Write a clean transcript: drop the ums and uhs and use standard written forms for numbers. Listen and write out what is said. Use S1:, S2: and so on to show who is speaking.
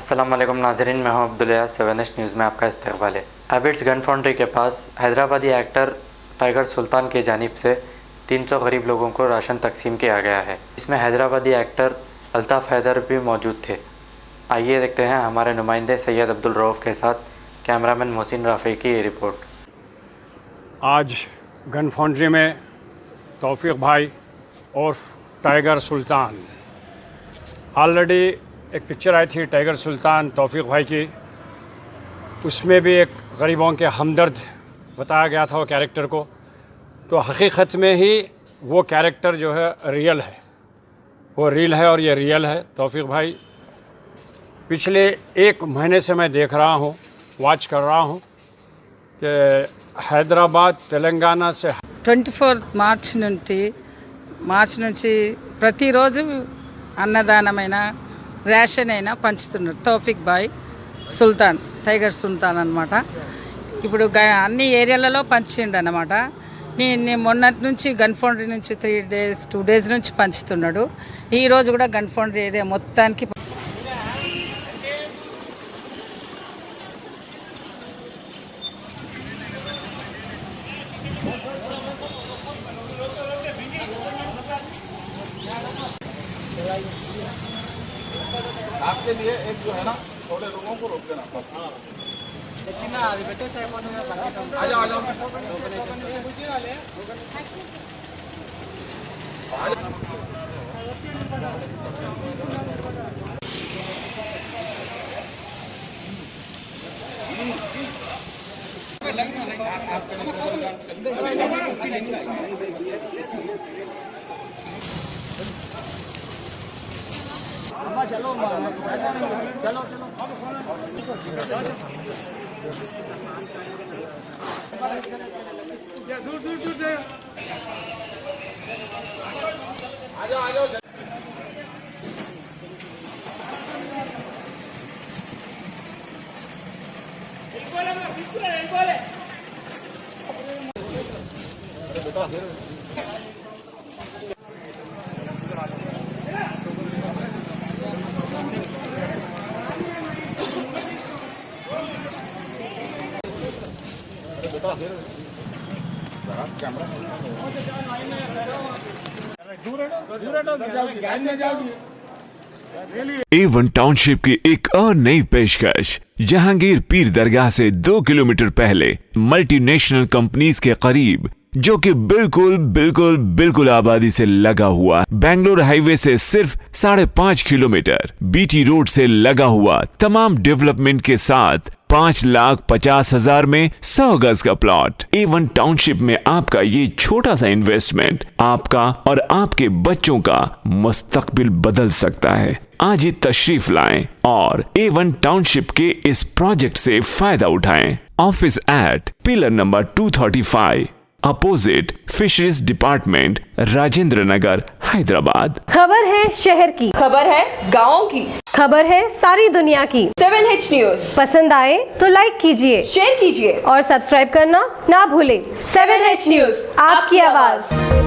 S1: अस्सलाम वालेकुम नाज़रीन, मैं हूं अब्दुल्ला। 7H न्यूज़ में आपका इस्तकबाल है। हैबिट्स गन फाउंड्री के पास हैदराबादी एक्टर टाइगर सुल्तान की जानिब से 300 गरीब लोगों को राशन तकसीम किया गया है। इसमें हैदराबादी एक्टर अल्ताफ़ हैदर भी मौजूद थे। आइए देखते हैं हमारे नुमाइंदे सैयद अब्दुल रऊफ़ के साथ कैमरामैन मोहसिन राफ़ी की ये रिपोर्ट।
S2: आज गन फाउंड्री में तौफीक भाई और टाइगर सुल्तान, ऑलरेडी एक पिक्चर आई थी टाइगर सुल्तान तौफीक भाई की, उसमें भी एक गरीबों के हमदर्द बताया गया था वो कैरेक्टर को। तो हकीकत में ही वो कैरेक्टर जो है रियल है, वो रील है और ये रियल है। तौफीक भाई पिछले 1 महीने से मैं देख रहा हूँ, वाच कर रहा हूँ कि హైదరాబాద్ తెలంగాణ से
S3: 24 మార్చి నుంచి ప్రతిరోజు అన్నదానమైన రేషన్ అయినా పంచుతున్నారు తౌఫీక్ భాయ్ సుల్తాన్, టైగర్ సుల్తాన్ అన్నమాట. ఇప్పుడు అన్ని ఏరియాలలో పంచిండు అన్నమాట. నేను మొన్నటి నుంచి గన్ ఫౌండరీ నుంచి 2 డేస్ నుంచి పంచుతున్నాడు. ఈరోజు కూడా గన్ ఫౌండరీ ఏరియా మొత్తానికి
S4: आपके लिए एक जो है ना थोड़े लोगों को रोक देना। आ जाओ चलो चलो आ जाओ
S5: A1 टाउनशिप की एक और नई पेशकश। जहांगीर पीर दरगाह से 2 किलोमीटर पहले मल्टीनेशनल कंपनीज के करीब, जो कि बिल्कुल आबादी से लगा हुआ, बेंगलोर हाईवे से सिर्फ 5.5 किलोमीटर, बीटी रोड से लगा हुआ, तमाम डेवलपमेंट के साथ 5,50,000 में 100 गज का प्लॉट। A1 टाउनशिप में आपका ये छोटा सा इन्वेस्टमेंट आपका और आपके बच्चों का मुस्तकबिल बदल सकता है। आज ही तशरीफ लाएं और A1 टाउनशिप के इस प्रोजेक्ट से फायदा उठाएं। Office at pillar number 235, opposite fisheries department, Rajendra Nagar, Hyderabad.
S6: खबर है शहर की,
S7: खबर है गाँव की,
S6: खबर है सारी दुनिया की।
S7: 7H न्यूज़
S6: पसंद आए तो लाइक कीजिए,
S7: शेयर कीजिए
S6: और सब्सक्राइब करना ना भूलें।
S7: 7H न्यूज़,
S6: आपकी आवाज़।